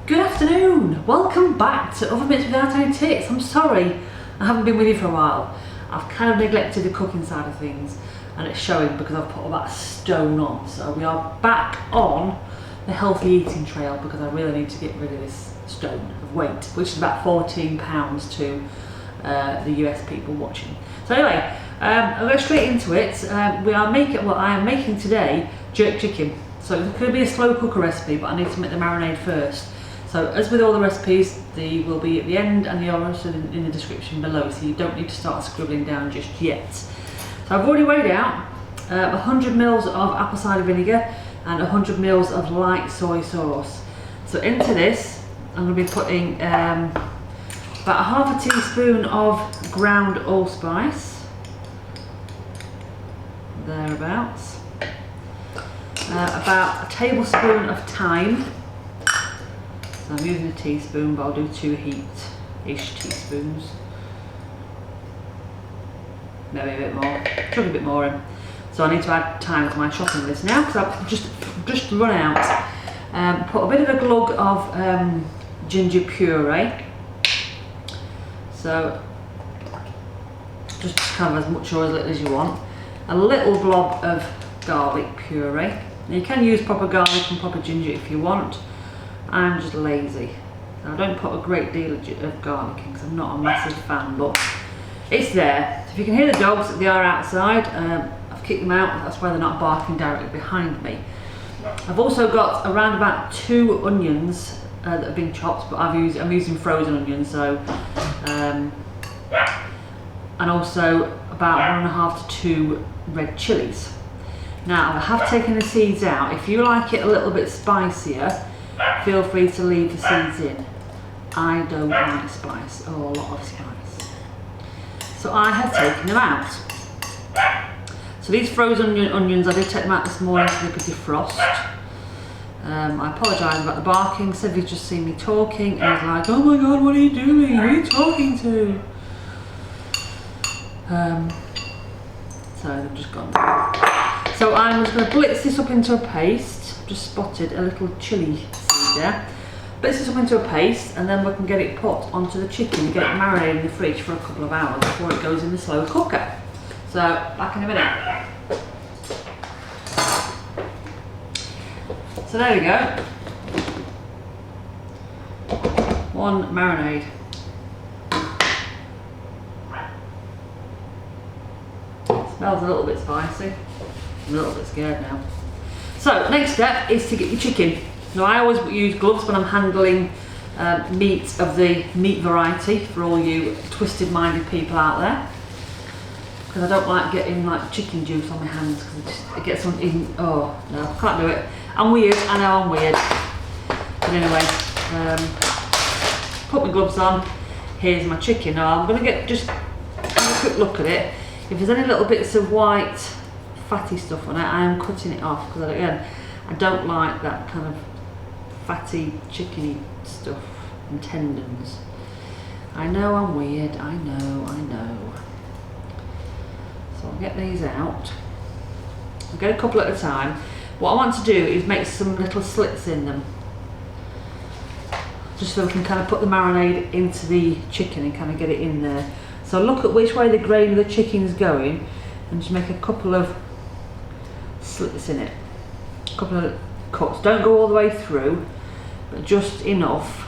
Good afternoon, welcome back to Oven Mitts Without Any Tits. I'm sorry I haven't been with you for a while. I've kind of neglected the cooking side of things and it's showing because I've put all that stone on. So we are back on the healthy eating trail because I really need to get rid of this stone of weight, which is about 14 pounds to the US people watching. So anyway, I'll go straight into it. I am making today jerk chicken. So it could be a slow cooker recipe, but I need to make the marinade first. So as with all the recipes, they will be at the end and they are also in the description below, so you don't need to start scribbling down just yet. So I've already weighed out 100 ml of apple cider vinegar and 100 ml of light soy sauce. So into this, I'm going to be putting about a half a teaspoon of ground allspice, thereabouts, about a tablespoon of thyme. So I'm using a teaspoon, but I'll do 2 heaped-ish teaspoons. Maybe a bit more, chuck a bit more in. So I need to add thyme to my chopping list now because I've just run out. Put a bit of a glug of ginger puree. So just kind of as much or as little as you want. A little blob of garlic puree. Now you can use proper garlic and proper ginger if you want. I'm just lazy. I don't put a great deal of garlic in because I'm not a massive fan, but it's there. So if you can hear the dogs, they are outside. I've kicked them out, that's why they're not barking directly behind me. I've also got around about 2 onions that have been chopped, but I'm using frozen onions, so and also about 1.5 to 2 red chillies. Now I have taken the seeds out. If you like it a little bit spicier, feel free to leave the seeds in. I don't like spice, or a lot of spice. So I have taken them out. So these frozen onions, I did take them out this morning so they could defrost. I apologise about the barking. Sylvia's just seen me talking and he's like, oh my god, what are you doing? Who are you talking to? So they've just gone down. So I'm just going to blitz this up into a paste. Just spotted a little chilli seed there. Blitz this up into a paste and then we can get it put onto the chicken and get it marinated in the fridge for a couple of hours before it goes in the slow cooker. So back in a minute. So there we go. One marinade. Smells a little bit spicy. I'm a little bit scared now. So next step is to get your chicken. Now I always use gloves when I'm handling meat of the meat variety for all you twisted minded people out there. Because I don't like getting like chicken juice on my hands because it gets on in, oh no, I can't do it. I'm weird, I know I'm weird. But anyway, put my gloves on, here's my chicken. Now I'm going to just have a quick look at it. If there's any little bits of white fatty stuff on it, I am cutting it off because again, I don't like that kind of fatty chickeny stuff and tendons. I know I'm weird, I know. So I'll get these out. I'll get a couple at a time. What I want to do is make some little slits in them. Just so we can kind of put the marinade into the chicken and kind of get it in there. So look at which way the grain of the chicken is going and just make a couple of slits in it. A couple of cuts. Don't go all the way through, but just enough.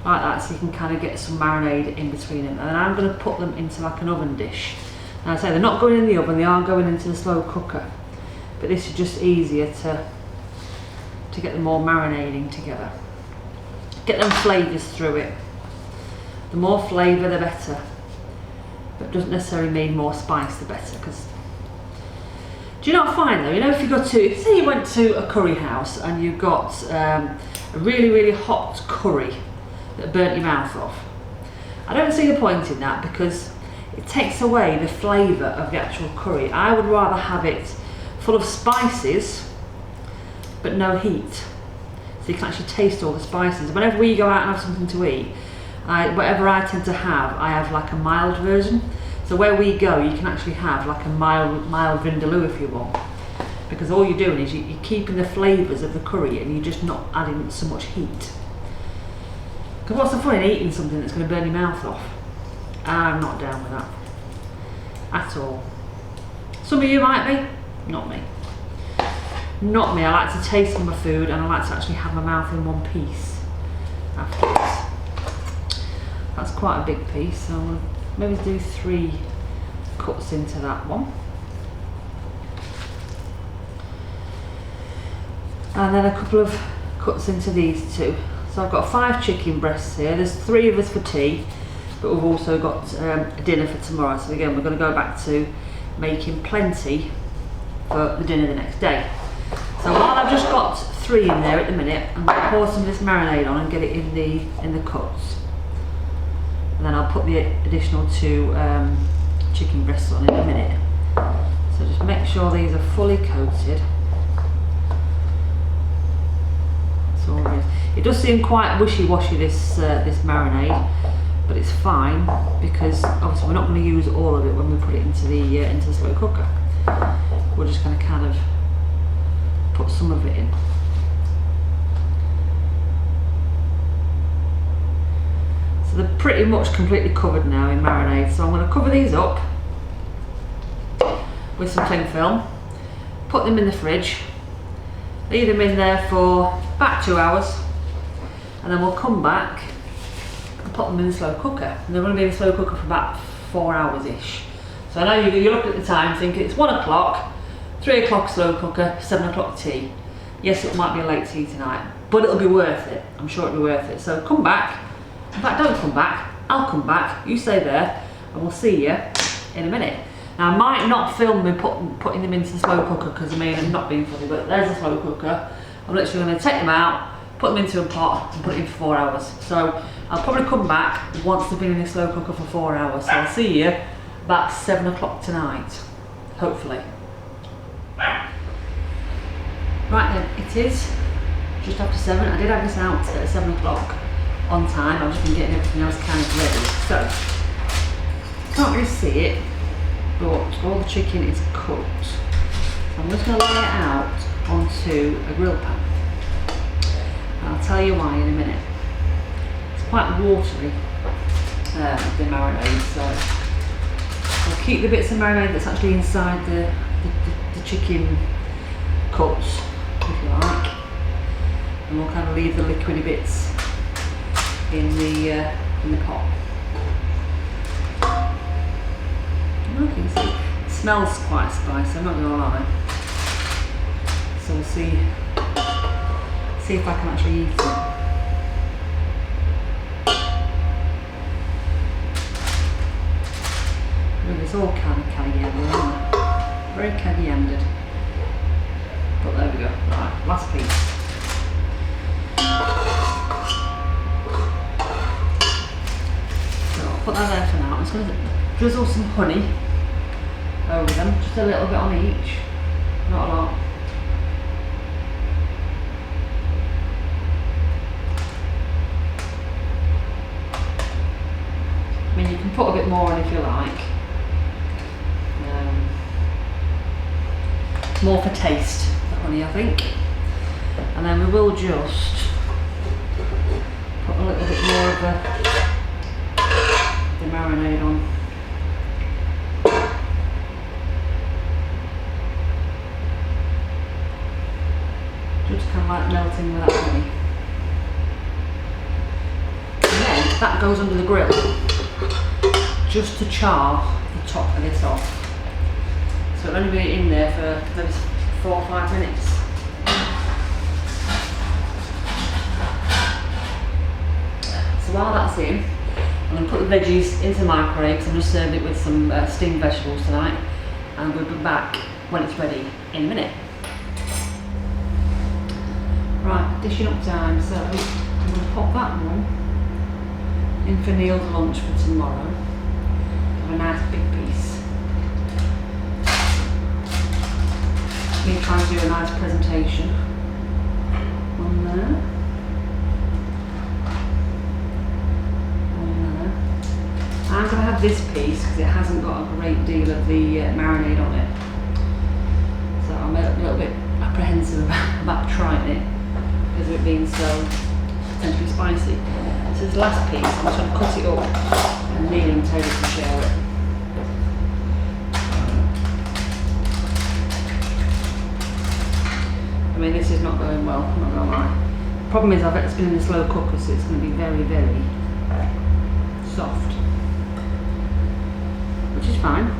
Like that, so you can kind of get some marinade in between them. And then I'm going to put them into like an oven dish. And I say they're not going in the oven, they are going into the slow cooker. But this is just easier to get them all marinating together. Get them flavours through it. The more flavour the better. But it doesn't necessarily mean more spice the better. Because do you not find though, you know, if you go to, say you went to a curry house and you got a really, really hot curry that burnt your mouth off. I don't see the point in that because it takes away the flavour of the actual curry. I would rather have it full of spices but no heat, so you can actually taste all the spices. Whenever we go out and have something to eat, whatever I tend to have, I have like a mild version. So where we go, you can actually have like a mild vindaloo if you want. because all you're doing is you're keeping the flavours of the curry and you're just not adding so much heat. Because what's the fun in eating something that's going to burn your mouth off? I'm not down with that at all. Some of you might be, not me. Not me. I like to taste my food and I like to actually have my mouth in one piece afterwards. That's quite a big piece, so I'll maybe do 3 cuts into that one. And then a couple of cuts into these 2. So I've got 5 chicken breasts here. There's 3 of us for tea, but we've also got a dinner for tomorrow. So again, we're going to go back to making plenty for the dinner the next day. So while I've just got 3 in there at the minute, I'm going to pour some of this marinade on and get it in the cuts. And then I'll put the additional 2 chicken breasts on in a minute. So just make sure these are fully coated. That's all it is. It does seem quite wishy-washy, this marinade, but it's fine because obviously we're not going to use all of it when we put it into the slow cooker. We're just going to kind of put some of it in. So they're pretty much completely covered now in marinade, so I'm going to cover these up with some cling film, put them in the fridge, leave them in there for about 2 hours, and then we'll come back and put them in the slow cooker. And they're going to be in the slow cooker for about 4 hours ish. So I know you look at the time thinking it's 1 o'clock, 3 o'clock slow cooker, 7 o'clock tea. Yes, it might be a late tea tonight, but it'll be worth it. I'm sure it'll be worth it. So come back. In fact, don't come back. I'll come back. You stay there, and we'll see you in a minute. Now, I might not film me putting them into the slow cooker because I mean I'm not being funny, but there's a slow cooker. I'm literally going to take them out, put them into a pot, and put it in for 4 hours. So I'll probably come back once they've been in the slow cooker for 4 hours. So I'll see you about 7 o'clock tonight, hopefully. Right then, it is just after 7. I did have this out at 7 o'clock on time. I've just been getting everything else kind of ready. So, can't really see it, but all the chicken is cooked. So I'm just going to lay it out onto a grill pan. And I'll tell you why in a minute. It's quite watery, the marinade, so I'll keep the bits of marinade that's actually inside the chicken cuts, if you like, and we'll kind of leave the liquidy bits in the pot. Okay, so it smells quite spicy, I'm not going to lie. So we'll see if I can actually eat it. Well, it's all kind of cayenne, isn't it? Very cayenne-ed. But there we go. Right, last piece. So I'll put that there for now. I'm just going to drizzle some honey over them, just a little bit on each, not a lot. I mean, you can put a bit more on if you like. More for taste, the honey, I think. And then we will just put a little bit more of the marinade on. Just kind of like melting with that honey. And then that goes under the grill, just to char the top of this off. So it'll only be in there for maybe 4 or 5 minutes. So while that's in, I'm going to put the veggies into the microwave because I'm just serving it with some steamed vegetables tonight, and we'll be back when it's ready in a minute. Right, dishing up time, so I'm going to pop that one in for Neil's lunch for tomorrow. Have a nice big piece. Me trying to do a nice presentation on there. I'm going to have this piece because it hasn't got a great deal of the marinade on it. So I'm I'm a little bit apprehensive about trying it because of it being so potentially spicy. So this last piece, I'm just going to cut it up and Neil and Toby can share it. I mean, this is not going well, I'm not going to lie. The problem is it's been in the slow cooker, so it's going to be very, very soft. Which is fine.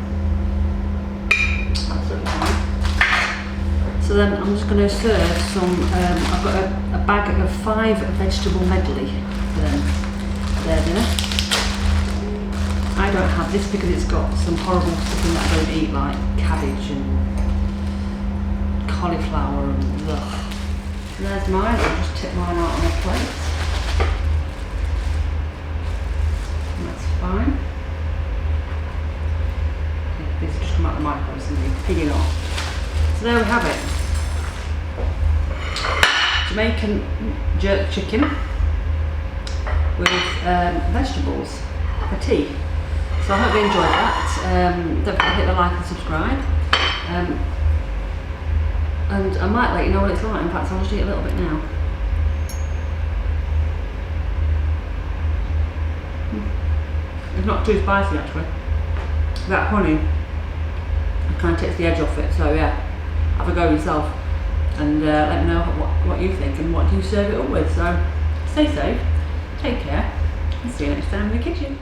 Absolutely fine. So then I'm just going to serve some, I've got a bag of 5 vegetable medley for their dinner. I don't have this because it's got some horrible stuff in that I don't eat, like cabbage and cauliflower and ugh. And there's mine, I'll just tip mine out on a plate. And that's fine. Okay, these have just come out of the microwave, so they're peeling off. So there we have it. Jamaican jerk chicken with vegetables for tea. So I hope you enjoyed that. Don't forget to hit the like and subscribe. And I might let you know what it's like. In fact, I'll just eat a little bit now. It's not too spicy actually. That honey kind of takes the edge off it. So yeah, have a go yourself and let me know what you think and what you serve it up with. So stay safe, take care, and see you next time in the kitchen.